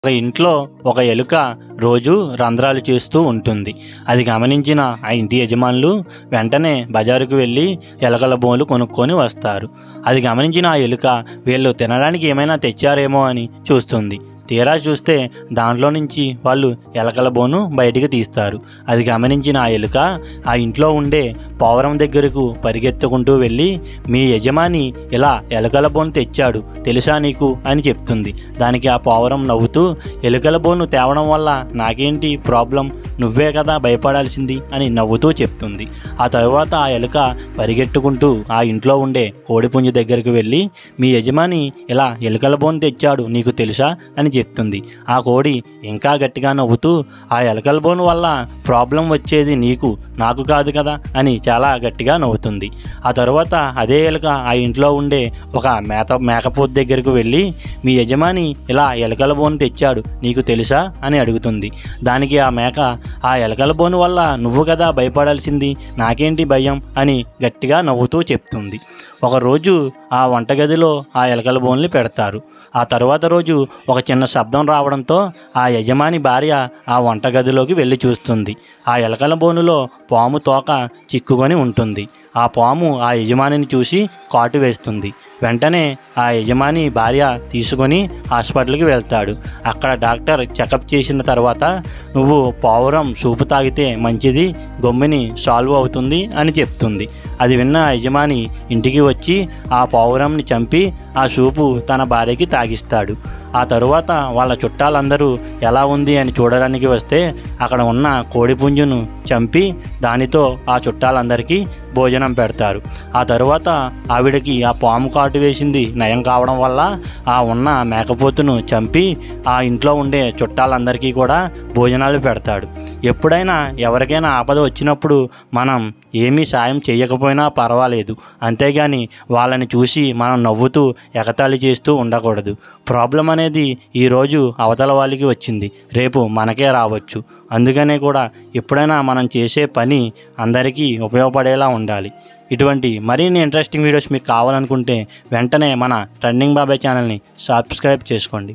ఒక ఇంట్లో ఒక ఎలుక రోజు రంధ్రాలు చేస్తూ ఉంటుంది. అది గమనించిన ఆ ఇంటి యజమానులు వెంటనే బజారుకు వెళ్ళి ఎలకల బోన్లు కొనుక్కొని వస్తారు. అది గమనించిన ఆ ఎలుక వీళ్ళు తినడానికి ఏమైనా తెచ్చారేమో అని చూస్తుంది. తీరా చూస్తే దాంట్లో నుంచి వాళ్ళు ఎలకల బోను బయటికి తీస్తారు. అది గమనించిన ఆ ఎలుక ఆ ఇంట్లో ఉండే పావురం దగ్గరకు పరిగెత్తుకుంటూ వెళ్ళి, మీ యజమాని ఇలా ఎలకల బోను తెచ్చాడు తెలుసా నీకు అని చెప్తుంది. దానికి ఆ పావురం నవ్వుతూ, ఎలుకల బోను తేవడం వల్ల నాకేంటి ప్రాబ్లం, నువ్వే కదా భయపడాల్సింది అని నవ్వుతూ చెప్తుంది. ఆ తరువాత ఆ ఎలుక పరిగెట్టుకుంటూ ఆ ఇంట్లో ఉండే కోడిపుంజు దగ్గరకు వెళ్ళి, మీ యజమాని ఇలా ఎలుకల బోను తెచ్చాడు నీకు తెలుసా అని చెప్తుంది. ఆ కోడి ఇంకా గట్టిగా నవ్వుతూ, ఆ ఎలకల బోను వల్ల ప్రాబ్లం వచ్చేది నీకు, నాకు కాదు కదా అని చాలా గట్టిగా నవ్వుతుంది. ఆ తరువాత అదే ఎలుక ఆ ఇంట్లో ఉండే ఒక మేకపోతు దగ్గరకు వెళ్ళి, మీ యజమాని ఇలా ఎలకల బోను తెచ్చాడు నీకు తెలుసా అని అడుగుతుంది. దానికి ఆ మేక, ఆ ఎలకల బోను వల్ల నువ్వు కదా భయపడాల్సింది, నాకేంటి భయం అని గట్టిగా నవ్వుతూ చెప్తుంది. ఒకరోజు ఆ వంటగదిలో ఆ ఎలకల బోన్లు పెడతారు. ఆ తరువాత రోజు ఒక చిన్న శబ్దం రావడంతో ఆ యజమాని భార్య ఆ వంటగదిలోకి వెళ్ళి చూస్తుంది. ఆ ఎలకల బోనులో పాము తోక చిక్కుకొని ఉంటుంది. ఆ పాము ఆ యజమానిని చూసి కాటు వేస్తుంది. వెంటనే ఆ యజమాని భార్య తీసుకొని హాస్పిటల్కి వెళ్తాడు. అక్కడ డాక్టర్ చెకప్ చేసిన తర్వాత, నువ్వు పావురం సూపు తాగితే మంచిది, గమ్ముని సాల్వ్ అవుతుంది అని చెప్తుంది. అది విన్న యజమాని ఇంటికి వచ్చి ఆ పావురంని చంపి ఆ సూపు తన భార్యకి తాగిస్తాడు. ఆ తరువాత వాళ్ళ చుట్టాలందరూ ఎలా ఉంది అని చూడడానికి వస్తే అక్కడ ఉన్న కోడిపుంజును చంపి దానితో ఆ చుట్టాలందరికీ భోజనం పెడతారు. ఆ తరువాత ఆవిడకి ఆ పాము కాటు వేసింది నయం కావడం వల్ల ఆ ఉన్న మేకపోతును చంపి ఆ ఇంట్లో ఉండే చుట్టాలందరికీ కూడా భోజనాలు పెడతాడు. ఎప్పుడైనా ఎవరికైనా ఆపద వచ్చినప్పుడు మనం ఏమీ సాయం చేయకపోయినా పర్వాలేదు, అంతేగాని వాళ్ళని చూసి మనం నవ్వుతూ ఎగతాళి చేస్తూ ఉండకూడదు. ప్రాబ్లం అనేది ఈరోజు అవతల వాళ్ళకి వచ్చింది, రేపు మనకే రావచ్చు. అందుకనే కూడా ఎప్పుడైనా మనం చేసే పని అందరికీ ఉపయోగపడేలా ఉండాలి. ఇటువంటి మరిన్ని ఇంట్రెస్టింగ్ వీడియోస్ మీకు కావాలనుకుంటే వెంటనే మన ట్రెండింగ్ బాబాయ్ ఛానల్ని సబ్స్క్రైబ్ చేసుకోండి.